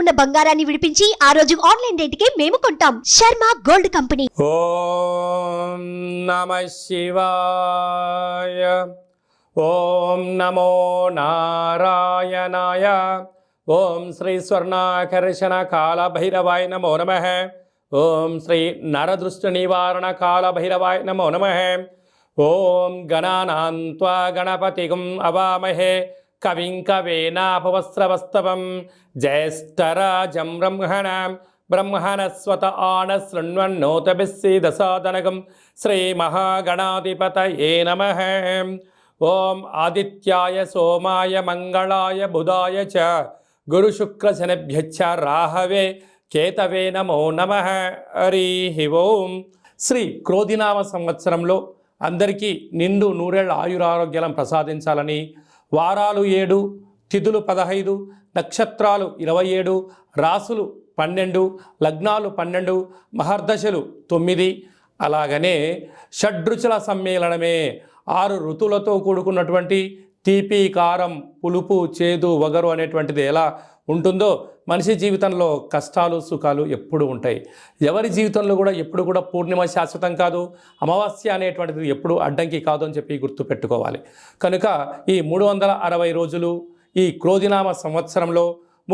ఉన్న బంగారాన్ని విడిపించి ఆ రోజు ఆన్లైన్ రేటుకే మేము కొంటాం. Sharma gold company. ఓం నమః శివాయ. ఓం నమో నారాయణాయ. ఓం శ్రీ స్వర్ణాకర్షణ కాల భైరవాయ నమో నమః. ఓం శ్రీ నరదృష్టి నివారణ కాల భైరవాయ నమో నమః. ఓం గణానాం త్వా గణపతిగుం అవామహే కవిం కవేనాపవస్రవస్తవం జ్యేష్ఠరాజం బ్రహ్మణస్వత ఆన శృణ్వన్నోతభిస్సీదసాదనగం శ్రీమహాగణాధిపతయే నమః. ఓం ఆదిత్యాయ సోమాయ మంగళాయ బుధాయ చ గురుశుక్రశనిభ్యశ్చ రాహవే కేతవే నమో నమః. హరి ఓం. శ్రీ క్రోధినామ సంవత్సరంలో అందరికీ నిండు నూరేళ్ల ఆయురారోగ్యాలను ప్రసాదించాలని, వారాలు 7, తిథులు 15, నక్షత్రాలు 27, రాసులు 12, లగ్నాలు 12, మహర్దశలు 9, అలాగనే షడ్రుచుల సమ్మేళనమే 6 ఋతువులతో కూడుకున్నటువంటి తీపి, కారం, పులుపు, చేదు, వగరు అనేటువంటిది ఎలా ఉంటుందో మనిషి జీవితంలో కష్టాలు సుఖాలు ఎప్పుడు ఉంటాయి. ఎవరి జీవితంలో కూడా ఎప్పుడు కూడా పూర్ణిమ శాశ్వతం కాదు, అమావాస్య అనేటువంటిది ఎప్పుడు అడ్డంకి కాదు అని చెప్పి గుర్తుపెట్టుకోవాలి. కనుక ఈ 360 రోజులు ఈ క్రోధినామ సంవత్సరంలో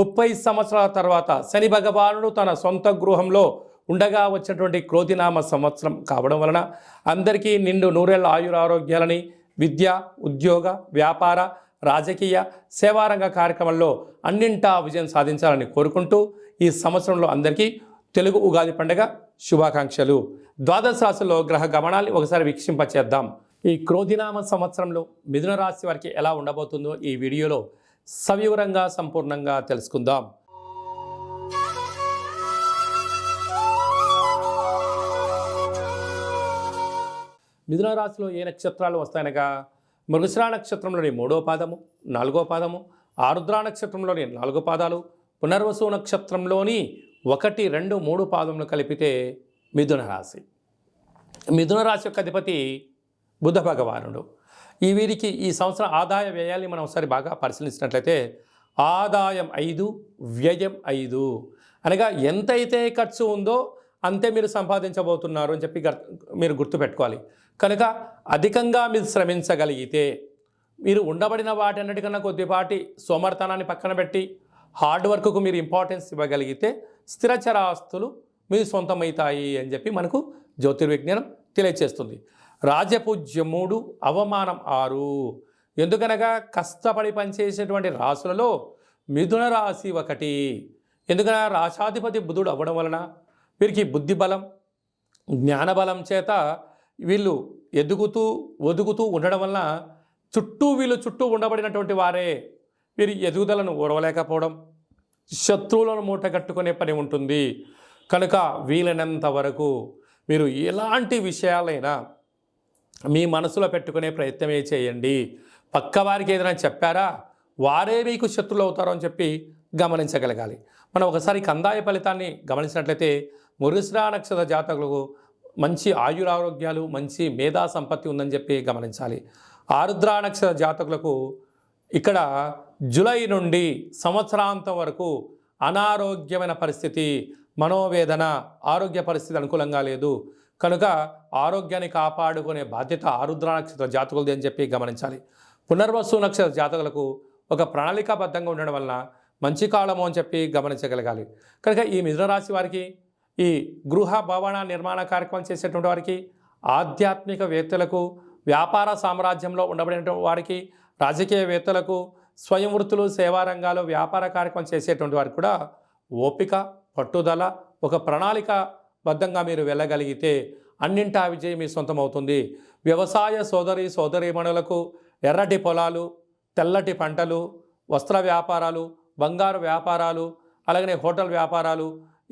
30 సంవత్సరాల తర్వాత శని భగవానుడు తన సొంత గృహంలో ఉండగా వచ్చినటువంటి క్రోధినామ సంవత్సరం కావడం వలన అందరికీ నిండు నూరేళ్ల ఆయురారోగ్యాలని, విద్య, ఉద్యోగ, వ్యాపార, రాజకీయ, సేవారంగ కార్యక్రమంలో అన్నింటా విజయం సాధించాలని కోరుకుంటూ ఈ సంవత్సరంలో అందరికీ తెలుగు ఉగాది పండుగ శుభాకాంక్షలు. ద్వాదశ రాశుల్లో గ్రహ గమనాన్ని ఒకసారి వీక్షింపచేద్దాం. ఈ క్రోధినామ సంవత్సరంలో మిథున రాశి వారికి ఎలా ఉండబోతుందో ఈ వీడియోలో సవివరంగా సంపూర్ణంగా తెలుసుకుందాం. మిథున రాశిలో ఏ నక్షత్రాలు వస్తాయనగా మృగశిర నక్షత్రంలోని 3వ పాదము, 4వ పాదము, ఆరుద్ర నక్షత్రంలోని 4 పాదాలు, పునర్వసు నక్షత్రంలోని 1, 2, 3 పాదములు కలిపితే మిథున రాశి. మిథున రాశి యొక్క అధిపతి బుధ భగవానుడు. వీరికి ఈ సంవత్సరం ఆదాయ వ్యయాల్ని మనం ఒకసారి బాగా పరిశీలించినట్లయితే ఆదాయం 5, వ్యయం 5 అనగా ఎంతైతే ఖర్చు ఉందో అంతే మీరు సంపాదించబోతున్నారు అని చెప్పి మీరు గుర్తుపెట్టుకోవాలి. కనుక అధికంగా మీరు శ్రమించగలిగితే, మీరు ఉండబడిన వాటన్నిటికన్నా కొద్దిపాటి సోమర్థనాన్ని పక్కన పెట్టి హార్డ్ వర్క్కు మీరు ఇంపార్టెన్స్ ఇవ్వగలిగితే స్థిరచరాస్తులు మీరు సొంతమవుతాయి అని చెప్పి మనకు జ్యోతిర్విజ్ఞానం తెలియచేస్తుంది. రాజపూజ్యం 3, అవమానం 6. ఎందుకనగా కష్టపడి పనిచేసేటువంటి రాశులలో మిథున రాశి 1. ఎందుకనగా రాశాధిపతి బుధుడు అవ్వడం వలన వీరికి బుద్ధి బలం, జ్ఞానబలం చేత వీళ్ళు ఎదుగుతూ ఒదుగుతూ ఉండడం వలన వీళ్ళు చుట్టూ ఉండబడినటువంటి వారే వీరి ఎదుగుదలను ఓర్వలేకపోవడం, శత్రువులను మూటగట్టుకునే పని ఉంటుంది. కనుక వీలైనంత వరకు మీరు ఎలాంటి విషయాలైనా మీ మనసులో పెట్టుకునే ప్రయత్నమే చేయండి. పక్కవారికి ఏదైనా చెప్పారా వారే మీకు శత్రువులు అవుతారు అని చెప్పి గమనించగలగాలి. మనం ఒకసారి కందాయ ఫలితాన్ని గమనించినట్లయితే మృగశిర నక్షత్ర జాతకులకు మంచి ఆయురారోగ్యాలు, మంచి మేధా సంపత్తి ఉందని చెప్పి గమనించాలి. ఆరుద్ర నక్షత్ర జాతకులకు ఇక్కడ జూలై నుండి సంవత్సరాంతం వరకు అనారోగ్యమైన పరిస్థితి, మనోవేదన, ఆరోగ్య పరిస్థితి అనుకూలంగా లేదు. కనుక ఆరోగ్యాన్ని కాపాడుకునే బాధ్యత ఆరుద్ర నక్షత్ర జాతకులది అని చెప్పి గమనించాలి. పునర్వసు నక్షత్ర జాతకులకు ఒక ప్రణాళికాబద్ధంగా ఉండడం వలన మంచి కాలము అని చెప్పి గమనించగలగాలి. కనుక ఈ మిథున రాశి వారికి, ఈ గృహ భవన నిర్మాణ కార్యక్రమం చేసేటువంటి వారికి, ఆధ్యాత్మికవేత్తలకు, వ్యాపార సామ్రాజ్యంలో ఉండబడినటువంటి వారికి, రాజకీయవేత్తలకు, స్వయం వృత్తులు, సేవారంగాలు, వ్యాపార కార్యక్రమం చేసేటువంటి వారికి కూడా ఓపిక, పట్టుదల, ఒక ప్రణాళికాబద్ధంగా మీరు వెళ్ళగలిగితే అన్నింటా విజయం మీ సొంతం అవుతుంది. వ్యవసాయ సోదరీమణులకు ఎర్రటి పొలాలు, తెల్లటి పంటలు, వస్త్ర వ్యాపారాలు, బంగారు వ్యాపారాలు, అలాగనే హోటల్ వ్యాపారాలు,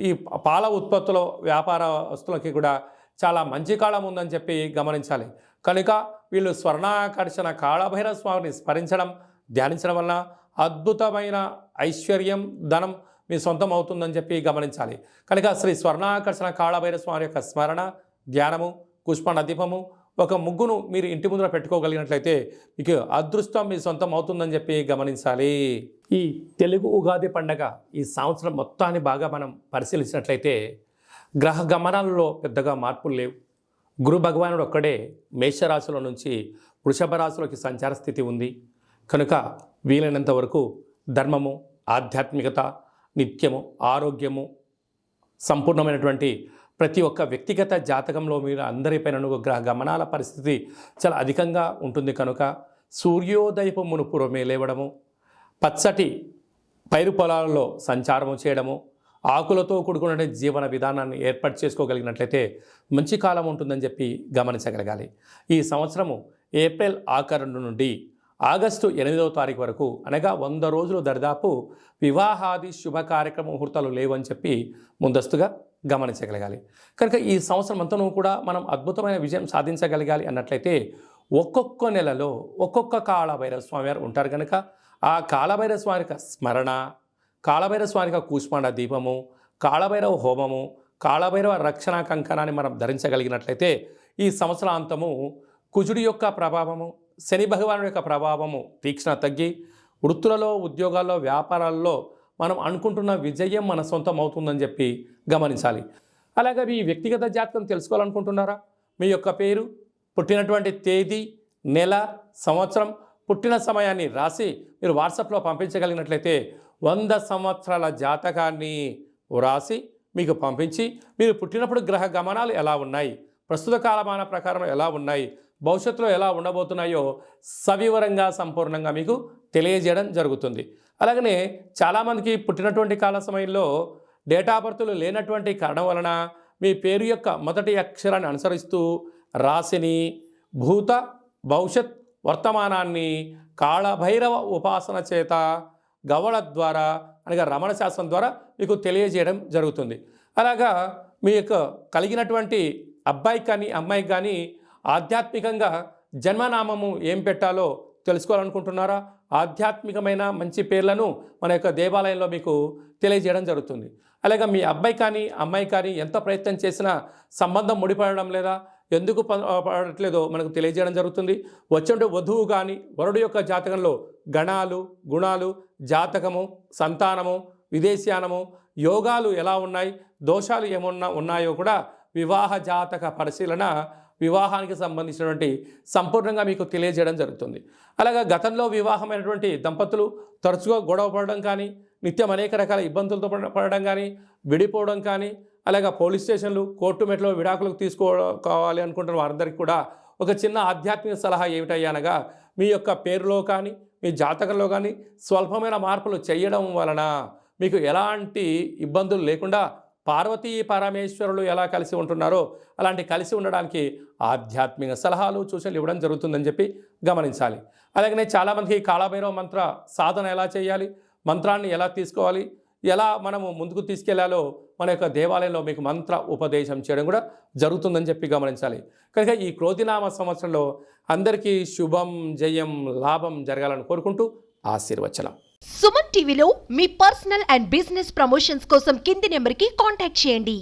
ఈ పాల ఉత్పత్తుల వ్యాపారస్తులకి కూడా చాలా మంచి కాలం ఉందని చెప్పి గమనించాలి. కనుక వీళ్ళు స్వర్ణాకర్షణ కాళభైరవ స్వామిని స్మరించడం, ధ్యానించడం వలన అద్భుతమైన ఐశ్వర్యం, ధనం మీ సొంతం అవుతుందని చెప్పి గమనించాలి. కనుక శ్రీ స్వర్ణాకర్షణ కాళభైరవ స్వామి యొక్క స్మరణ, ధ్యానము, పుష్ప నదీపము, ఒక ముగ్గును మీరు ఇంటి ముందర పెట్టుకోగలిగినట్లయితే మీకు అదృష్టం మీ సొంతం అవుతుందని చెప్పి గమనించాలి. ఈ తెలుగు ఉగాది పండగ ఈ సంవత్సరం మొత్తాన్ని బాగా మనం పరిశీలించినట్లయితే గ్రహ గమనాలలో పెద్దగా మార్పులు లేవు. గురు భగవానుడు ఒక్కడే మేషరాశిలో నుంచి వృషభ రాశిలోకి సంచార స్థితి ఉంది కనుక వీలైనంత వరకు ధర్మము, ఆధ్యాత్మికత, నిత్యము, ఆరోగ్యము, సంపూర్ణమైనటువంటి ప్రతి ఒక్క వ్యక్తిగత జాతకంలో మీరు అందరిపైన గ్రహ గమనాల పరిస్థితి చాలా అధికంగా ఉంటుంది కనుక సూర్యోదయపు మునుపురమే లేవడము, పచ్చటి పైరు పొలాలలో సంచారము చేయడము, ఆకులతో కూడుకున్న జీవన విధానాన్ని ఏర్పాటు చేసుకోగలిగినట్లయితే మంచి కాలం ఉంటుందని చెప్పి గమనించగలగాలి. ఈ సంవత్సరము ఏప్రిల్ ఆఖరు నుండి ఆగస్టు 8వ తారీఖు వరకు అనగా 100 రోజులు దరిదాపు వివాహాది శుభ కార్యక్రమ ముహూర్తాలు లేవని చెప్పి ముందస్తుగా గమనించగలగాలి. కనుక ఈ సంవత్సరం అంతనూ కూడా మనం అద్భుతమైన విజయం సాధించగలగాలి అన్నట్లయితే ఒక్కొక్క నెలలో ఒక్కొక్క కాళభైరవ స్వామి వారు ఉంటారు కనుక ఆ కాళభైరవ స్వామి స్మరణ, కాళభైరవ స్వామి కూష్మాండ దీపము, కాళభైరవ హోమము, కాళభైరవ రక్షణ కంకణాన్ని మనం ధరించగలిగినట్లయితే ఈ సంవత్సరాంతము కుజుడి యొక్క ప్రభావము, శని భగవానుడి యొక్క ప్రభావము తీక్షణ తగ్గి వృత్తులలో, ఉద్యోగాల్లో, వ్యాపారాల్లో మనం అనుకుంటున్న విజయం మన సొంతం అవుతుందని చెప్పి గమనించాలి. అలాగే మీ వ్యక్తిగత జాతకం తెలుసుకోవాలనుకుంటున్నారా? మీ యొక్క పేరు, పుట్టినటువంటి తేదీ, నెల, సంవత్సరం, పుట్టిన సమయాన్ని రాసి మీరు వాట్సాప్లో పంపించగలిగినట్లయితే 100 సంవత్సరాల జాతకాన్ని వ్రాసి మీకు పంపించి మీరు పుట్టినప్పుడు గ్రహ గమనాలు ఎలా ఉన్నాయి, ప్రస్తుత కాలమాన ప్రకారం ఎలా ఉన్నాయి, భవిష్యత్తులో ఎలా ఉండబోతున్నాయో సవివరంగా సంపూర్ణంగా మీకు తెలియజేయడం జరుగుతుంది. అలాగనే చాలామందికి పుట్టినటువంటి కాల సమయంలో డేటా బర్త్లు లేనటువంటి కారణం వలన మీ పేరు యొక్క మొదటి అక్షరాన్ని అనుసరిస్తూ రాశిని, భూత, భవిష్యత్, వర్తమానాన్ని కాళభైరవ ఉపాసన చేత గవళ ద్వారా అనగా రమణ శాస్త్రం ద్వారా మీకు తెలియజేయడం జరుగుతుంది. అలాగా మీ యొక్క కలిగినటువంటి అబ్బాయికి కానీ అమ్మాయికి కానీ ఆధ్యాత్మికంగా జన్మనామము ఏం పెట్టాలో తెలుసుకోవాలనుకుంటున్నారా? ఆధ్యాత్మికమైన మంచి పేర్లను మన యొక్క దేవాలయంలో మీకు తెలియజేయడం జరుగుతుంది. అలాగే మీ అబ్బాయి కానీ అమ్మాయి కానీ ఎంత ప్రయత్నం చేసినా సంబంధం ముడిపడడం లేదా, ఎందుకు పడట్లేదో మనకు తెలియజేయడం జరుగుతుంది. వచ్చే వధువు కానీ వరుడు యొక్క జాతకంలో గణాలు, గుణాలు, జాతకము, సంతానము, విదేశీయానము, యోగాలు ఎలా ఉన్నాయి, దోషాలు ఏమన్నా ఉన్నాయో కూడా వివాహ జాతక పరిశీలన, వివాహానికి సంబంధించినటువంటి సంపూర్ణంగా మీకు తెలియజేయడం జరుగుతుంది. అలాగే గతంలో వివాహమైనటువంటి దంపతులు తరచుగా గొడవ పడడం కానీ, నిత్యం అనేక రకాల ఇబ్బందులతో పడడం కానీ, విడిపోవడం కానీ, అలాగే పోలీస్ స్టేషన్లు, కోర్టు మెట్లో విడాకులకు తీసుకోవాలి అనుకుంటున్న వారందరికీ కూడా ఒక చిన్న ఆధ్యాత్మిక సలహా ఏమిటయ్యా అనగా మీ యొక్క పేరులో కానీ మీ జాతకంలో కానీ స్వల్పమైన మార్పులు చేయడం వలన మీకు ఎలాంటి ఇబ్బందులు లేకుండా పార్వతీ పరమేశ్వరులు ఎలా కలిసి ఉంటున్నారో అలాంటి కలిసి ఉండడానికి ఆధ్యాత్మిక సలహాలు, సూచనలు ఇవ్వడం జరుగుతుందని చెప్పి గమనించాలి. అలాగనే చాలామందికి కాళభైరవ మంత్ర సాధన ఎలా చేయాలి, మంత్రాన్ని ఎలా తీసుకోవాలి, ఎలా మనము ముందుకు తీసుకెళ్లాలో మన యొక్క దేవాలయంలో మీకు మంత్ర ఉపదేశం చేయడం కూడా జరుగుతుందని చెప్పి గమనించాలి. కనుక ఈ క్రోధినామ సంవత్సరంలో అందరికీ శుభం, జయం, లాభం జరగాలని కోరుకుంటూ ఆశీర్వచనం. సుమన్ టీవీలో మీ పర్సనల్ అండ్ బిజినెస్ ప్రమోషన్స్ కోసం కింది నెంబర్కి కాంటాక్ట్ చేయండి.